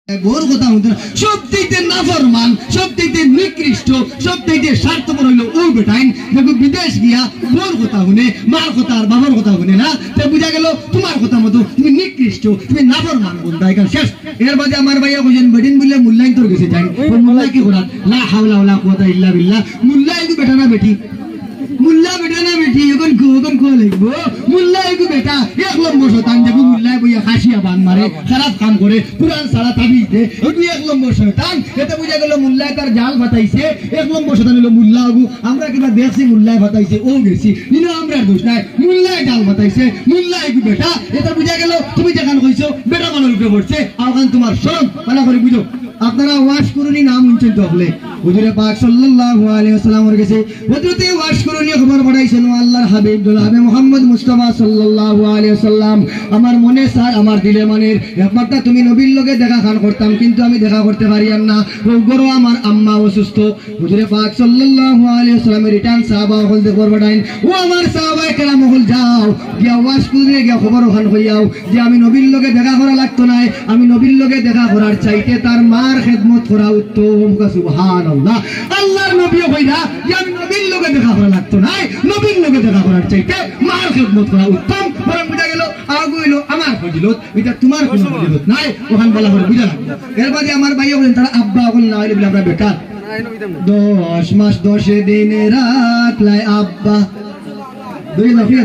বড় কথা হতো না, সবথেকে নাফরমান, সবথেকে নিকৃষ্ট, সবথেকে স্বার্থপর হইল ও বেটাইন দেখো বিদেশ গিয়া বড় কথা শুনে, মার কথা আর বাবার কথা শুনে না, তো বুঝা গেল তোমার কথা মতো তুমি নিকৃষ্ট, তুমি নাফরমান বন্ধা। এখানে শেষ। এর বাদে আমার ভাইয়া কইছেন বেটিন বললে মূল্যায়ন তোর গেছে যাই মোল্লাই কি করার লা হাওলা ওয়ালা কুওয়াতা ইল্লা বিল্লাহ। মুল্লা এগু বেটা না বেটি, মুল্লা বেটা না বেটি, এখন কো লাগবো মুল্লা এগু বেটা। এক নম্বর শয়তান দেখো মুল্লায় বইয়া খাসিয়া বান মারে, খারাপ কাম করে, কুরআন সারা তাবিজ দে, এটু এক নম্বর শয়তান। এতে বুঝা গেল মুল্লায় তার জাল ফাটাইছে, এক নম্বর শয়তান হলো মুল্লা আবু। আমরা কিবা দেখছি মুল্লায় ফাটাইছে ও গেছি, ইনো আমরা দোষ নাই, মুল্লায় জাল ফাটাইছে, মুল্লা এগু বেটা। এটা বুঝা গেল তুমি যেখান কইছো বেটা মানুষ উপরে পড়ছে, আওখান তোমার শরম ভালো করে বুঝো। আপনারা ওয়াশ করুনি নাম শুনছেন তো হলে হুজুরে পাক সাল্লাল্লাহু আলাইহি ওয়াসাল্লামের কাছে হযরতে ওয়াশ করুনি খবর পাঠাইছেন আল্লাহর হাবিব দুলাবে মুহাম্মদ মুস্তাফা সাল্লাল্লাহু আলাইহি ওয়াসাল্লাম। আমার মনে স্যার আমার দিলে মনের একবারটা তুমি নবীর লগে দেখা খান করতাম, কিন্তু আমি দেখা করতে পারিয়াম না, রোগর আমার আম্মা অসুস্থ। হুজুরে পাক সাল্লাল্লাহু আলাইহি ওয়াসাল্লামের রিটার্ন সাহাবা হল দেখে পাঠাইন, ও আমার সাহাবায়ে কেরাম হল যাও গিয়া ওয়াশ করে গিয়া খবর খান হইয়াও যে আমি নবীর লগে দেখা করা লাগতো না, আমি নবীর লগে দেখা করার চাইতে তার মার খেদমত করা উত্তম। সুবহানাল্লাহ। আল্লাহর নবী কইরা যে আমি নবীর লগে দেখা করা লাগতো না, নবীর লগে দেখা করার চাইতে মার খেদমত করা উত্তম। বরং বুঝা গেল আগুইল আমার ফজিলত, এটা তোমার কোনো ফজিলত নাই, ওখান বলা করে বুঝা লাগবে। এর বাদে আমার ভাইয়া বলেন তারা আব্বা বল না হইলে বলে আমরা বেকার 10 মাস 10 দিন রাখলাই আব্বা দুই লাফিয়া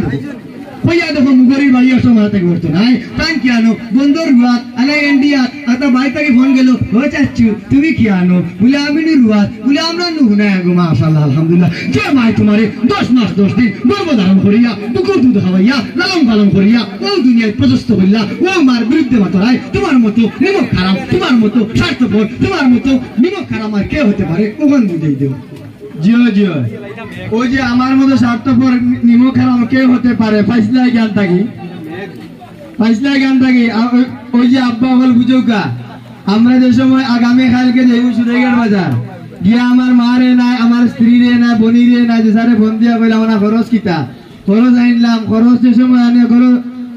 কইয়া দেখো মুগরির ভাইয়া সময় থেকে করতো নাই তাই কি আনো বন্দর রুয়াত আলাই ইন্ডিয়া আতা ভাই থেকে ফোন গেল ও চাচ্ছু তুমি কি আনো বলে আমি নি রুয়াত বলে আমরা নু না গো মাশাআল্লাহ আলহামদুলিল্লাহ। যে মাই তোমারে 10 মাস 10 দিন গর্ভ ধারণ করিয়া টুকুর দুধ খাওয়াইয়া লালন পালন করিয়া ও দুনিয়ায় প্রশস্ত হইলা, ও মার বিরুদ্ধে মাতরাই তোমার মতো নিমক খারাপ, তোমার মতো স্বার্থপর, তোমার মতো নিমক খারাপ আর কে হতে পারে ওখান বুঝাই দেও। জিও জিও ওই যে আমার মতো স্বার্থপর নিমক খারাপ কে হতে পারে ফাইসলা জ্ঞান থাকি, ফাইসলা জ্ঞান থাকি। ওই যে আব্বা হল বুঝুকা আমরা যে সময় আগামী কালকে যাইব সুরেগার বাজার গিয়া আমার মা রে নাই, আমার স্ত্রী রে নাই, বনি রে নাই, যে সারে ফোন দিয়া কইলাম না খরচ কিতা খরচ আনলাম, খরচ যে সময় আনে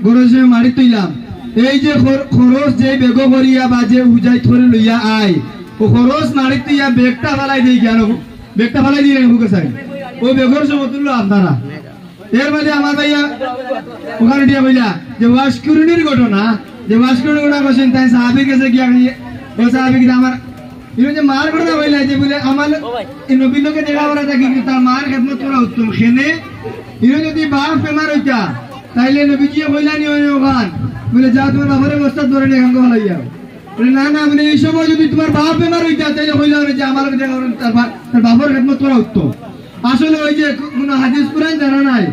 খরচ মারি তুইলাম। এই যে খরচ যে বেগ করিয়া বা যে উজাই ধরে লইয়া আয় ও খরচ মারি তুইয়া বেগটা ফালাই দিই কেন, বেগটা ফালাই দিয়ে হুকে চাই ও বেগর সমতুল্য আপনারা। এর মাঝে আমার ভাইয়া ওখানে দিয়া বইলা যে ওয়াশকুরুনির ঘটনা, যে ওয়াশকুরুনির ঘটনা বসেন তাই সাহাবীর কাছে গিয়া ও সাহাবী কি আমার ইনো যে মার ঘটনা বইলা যে বলে আমার এই নবীর লোকে দেখা করা থাকি তার মার খেদমত করা উত্তম। সেনে ইনো যদি বাপ বেমার হইতা তাইলে নবীজি বইলা নি ওখান বলে যা তোমার বাবার অবস্থা ধরে নিয়ে এখান হলাইয়া বলে না না মানে এই সময় যদি তোমার বাপ বেমার হইতা তাইলে কইলা যে আমার দেখা তার বাবার খেদমত করা উত্তম। আসলে ওই যে কোন হাদিস কুরআন জানা নাই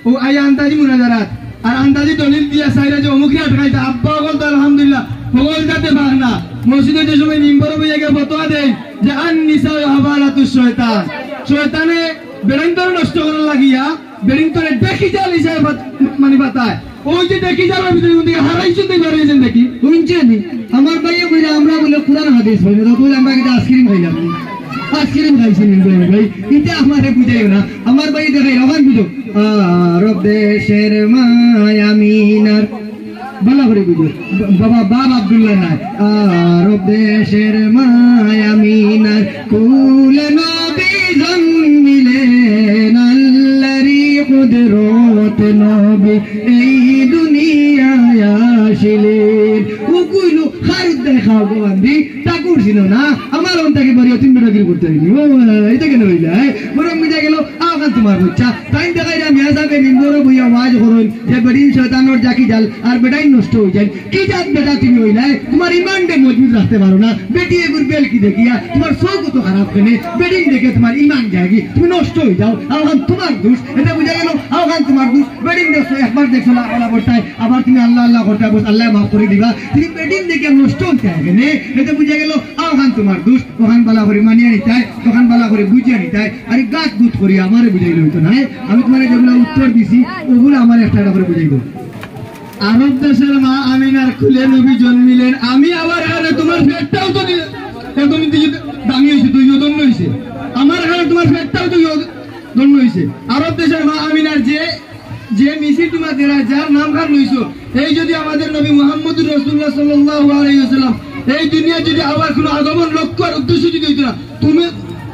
ও আই আন্দাজি মুনাজারাত আর আন্দাজি দলিল দিয়া সাইরা যে অমুক আটকাইতা আব্বা বলতে আলহামদুলিল্লাহ বগল যাতে পার না মসজিদে যে সময় মিম্বর বইয়া গিয়ে ফতোয়া দেয় যে আন নিসা হাওয়ালাতুশ শয়তান, শয়তানে বেরিন্তর নষ্ট করার লাগিয়া বেরিন্তরে দেখি জাল হিসাবে মানে বাতায় ওই যে দেখি যাওয়ার ভিতরে ওদিকে হারাইছেন দেখি হারাইছেন দেখি শুনছেন আমার ভাইয়া বলে আমরা বলে কুরআন হাদিস হইল তো বলে আমরা একটা আইসক্রিম খাইলাম, আইসক্রিম খাইছেন ভাই এটা আমারে বুঝাইও না। আমার ভাই দেখে ওখান বুঝো আরব দেশের মায়ামিনার ভালো করে বুঝো বাবা বাবা আব্দুল্লাহ নাই আরব দেশের মায়ামিনার কুল নবী জন্মিলেন আল্লাহরি কুদরত নবী এই দুনিয়ায় আসিলেন। ও কইলো খারুদ দেখাও গো বান্দি তা করছিল না আমার অন্তাকে বাড়ি তিন বেটাগিরি করতে হইনি ও এটা কেন হইলা বরং মিজা গেল আওখান তোমার বাচ্চা তাই দেখাই না মিয়া যাবে মিম্বর বইয়া ওয়াজ করুন যে বেডিন শয়তানোর জাকি জাল আর বেটাই নষ্ট হয়ে যায়। কি জাত বেটা তুমি হইলাই তোমার ইমানটা মজবুত রাখতে পারো না, বেটি এগুর বেল কি দেখিয়া তোমার চোখ তো খারাপ কেনে বেডিং দেখে তোমার ইমান জাগি তুমি নষ্ট হয়ে যাও, আওখান তোমার দোষ। এটা বুঝা গেল আওখান তোমার দোষ। বেডিং দেখছো একবার দেখছো আল্লাহ করতায় আবার তুমি আল্লাহ আল্লাহ করতে আল্লাহ মাফ করে দিবা, তুমি বেডিং দেখে নষ্ট হতে কেনে এটা বুঝা গেল আওখান তোমার দোষ। ওখান বালা করে মানিয়ে নিতায় তখন বালা করে বুঝিয়ে নিতায় আর গাছ দুধ করি আমারে বুঝাইলে হইতো না। আমি তোমার যেগুলো উত্তর দিছি ওগুলো আমার একটা করে বুঝাইব। আরব দেশের মা আমিনার খুলে নবী জন্মিলেন, আমি আবার এখানে তোমার পেটটাও তো একদম দামি হয়েছে তুই দণ্ড হয়েছে, আমার এখানে তোমার পেটটাও তো দণ্ড হয়েছে। আরব দেশের মা আমিনার যে মিছিল তোমার যার নাম খান লইছো এই যদি আমাদের নবী মুহাম্মদুর রাসূলুল্লাহ সাল্লাল্লাহু আলাইহি ওয়াসাল্লাম এই দুনিয়া যদি আবার কোনো আগমন লক্ষ্য আর উদ্দেশ্য যদি হইতো না, তুমি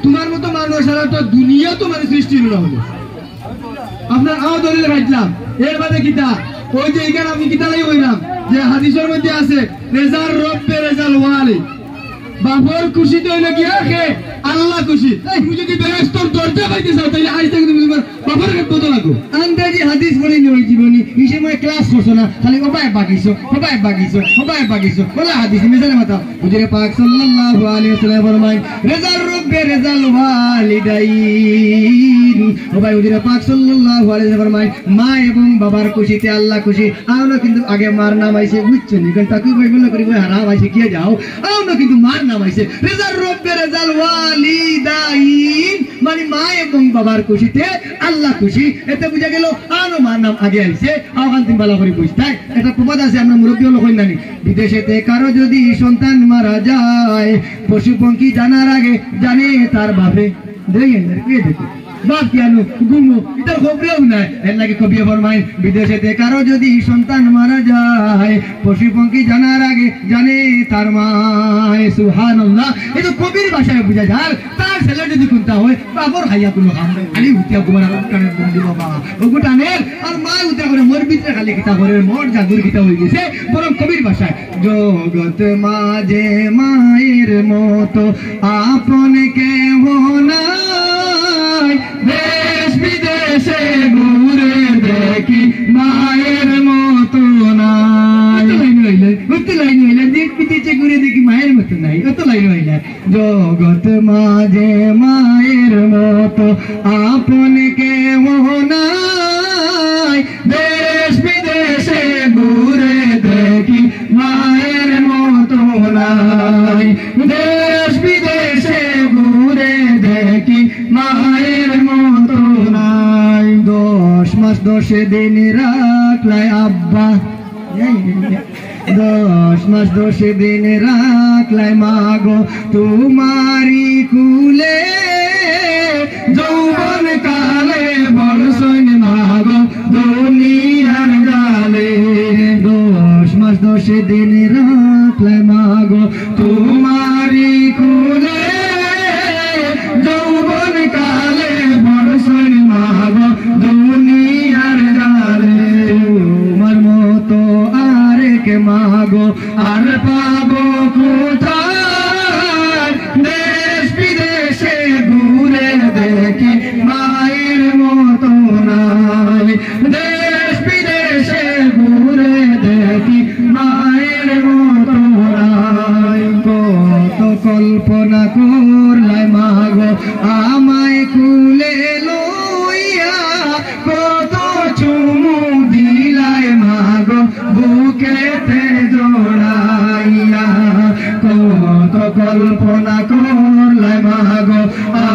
তোমার মতো মানুষ সারা দুনিয়া তোমার সৃষ্টি না হলো। আপনার আও দলিল রাখলাম, এর বাদে কিতা ওই যে এখানে আমি কিতা লাই হইলাম যে হাদিসের মধ্যে আছে রেজাল রব্বে রেজাল ওয়ালি, বাপর খুশিতে হইলে কি রাখে আল্লাহ খুশি। তুমি যদি বেরেস্তর দরজা পাইতে চাও তাহলে আজ থেকে তুমি তোমার বাপর কাছে বদল লাগো। আন্দাজি হাদিস বলি নি ওই জীবনী এই সময় ক্লাস করছো না, খালি ওবাই বাগিছো ওবাই বাগিছো ওবাই বাগিছো বলা হাদিস মিজানে মাথা। হুজুরে পাক সাল্লাল্লাহু আলাইহি ওয়াসাল্লাম ফরমায় রেজাল রব্বে রেজাল ওয়ালিদাইন। ওবাই হুজুরে পাক সাল্লাল্লাহু আলাইহি ওয়াসাল্লাম ফরমায় মা এবং বাবার খুশিতে আল্লাহ খুশি। আওনা কিন্তু আগে মার নাম আইছে বুঝছো নি, কারণ তাকে কই বলে করি হারাম আইছে কি যাও, আওনা কিন্তু মার নাম আইছে রেজাল রব্বে রেজাল ওয়ালিদাইন, মানে মা এবং বাবার খুশিতে আল্লাহ খুশি। এতে বুঝা গেল আনো মার নাম আগে আইছে, আওখান তুমি ভালো করে বুঝতে। এটা প্রবাদ আছে আমরা মুরব্বী হলো কই নানি, বিদেশেতে কারো যদি সন্তান মারা যায় পশু পঙ্খী জানার আগে জানে তার বাপে। দেখো বাপ কেন গুমো এটার খবরেও নাই, এর লাগে কবি ফরমায় বিদেশেতে কারো যদি সন্তান মারা যায় পশু পঙ্খী জানার আগে জানে তার মায়। সুবহানাল্লাহ, এটা কবির ভাষায় বুঝা যায়। তার ছেলে যদি কোনটা হয় বাপর খাইয়া কোনো কাম নাই, খালি উঠিয়া কুমার কানের বন্দি বাবা ও গোটানের আর মা উঠা করে মোর ভিতরে খালি কিতা করে মোর জাদুর কিতা হয়ে গেছে। বরং কবির ভাষায় জগৎ মাঝে মায়ের মতো আপন কেহ নাই, দেশ বিদেশে ঘুরে দেখি মায়ের মতো নাই। লাইন হইলে দেশ বিদেশে ঘুরে দেখি মায়ের মতো নাই, অত লাইন হইলে জগৎ মাঝে মায়ের মতো আপন কেহ নাই, দেশ বিদেশে ঘুরে দেখি মায়ের মতো নাই, দেশ বিদেশে ঘুরে দেখি মায়ের মতো নাই। 10 মাস 10 দিন রাখলাই আব্বা, 10 মাস 10 দিন রাখলাই মাগো তোমারি কুলে, যৌবন কালে বর্ষণ মাগো দুনিয়ার জালে। 10 মাস 10 দিন রাখলাই মাগো তোমারি কুলে, যৌবন কালে বর্ষণ মাগো দুনিয়ার জালে। তোমার মতো আরেক মাগো আর পাবো কোথায়, দেশ বিদেশে ঘুরে দেখি মায়ের মতো নাই, দেশ বিদেশে ঘুরে দেখি মায়ের মতো নাই। কত কল্পনা করলাই মাগো আমায় কুলে লইয়া, কত চুমু দিলাই মাগো বুকেতে জড়াইয়া, কত কল্পনা করলাই মাগো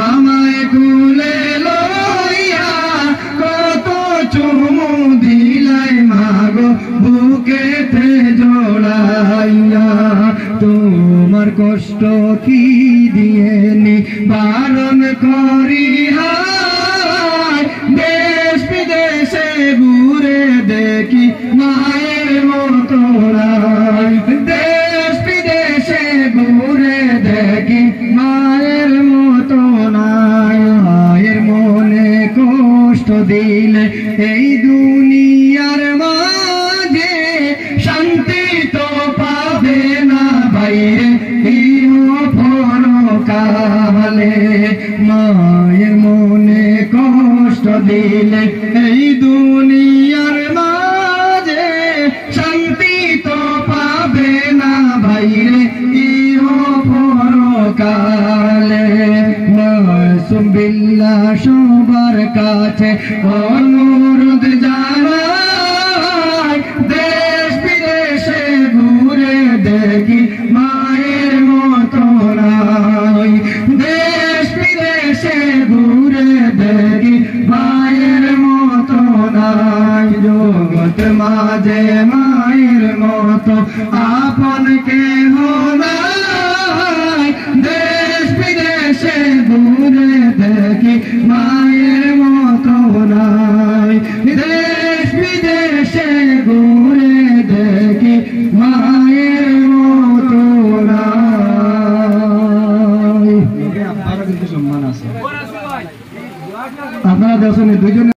আমায় কুলে লইয়া, কত চুমু দিলাই মাগো বুকেতে জড়াইয়া। তোমার কষ্ট কি দিয়ে নিবারণ করি হায়, দেশ বিদেশে ঘুরে দেখি মায়ের মতো নাই, দেশ বিদেশে ঘুরে দেখি মায়ের মতো নাই। মায়ের মনে কষ্ট দিলে এই দুনিয়ার মাঝে শান্তি তো পাবে না বাইরে ইহ পরকালে। মায়ের মনে কষ্ট দিলে এই দুনিয়ার মাঝে শান্তি তো পাবে না বাইরে ইহ পরকালে। মাসুম বিল্লাহ সবার কাছে অনুরোধ জানাই, দেশ বিদেশে ঘুরে দেখি মায়ের মতো নাই, দেশ বিদেশে ঘুরে দেখি মায়ের মতো নাই। জগৎ মাঝে মায়ের মতো আপন কেহ নাই, দেশ বিদেশে ঘুরে দেখি মায়ের মতো নাই। তারও কিন্তু সম্মান আছে। আপনারা দেখছেন দুইজন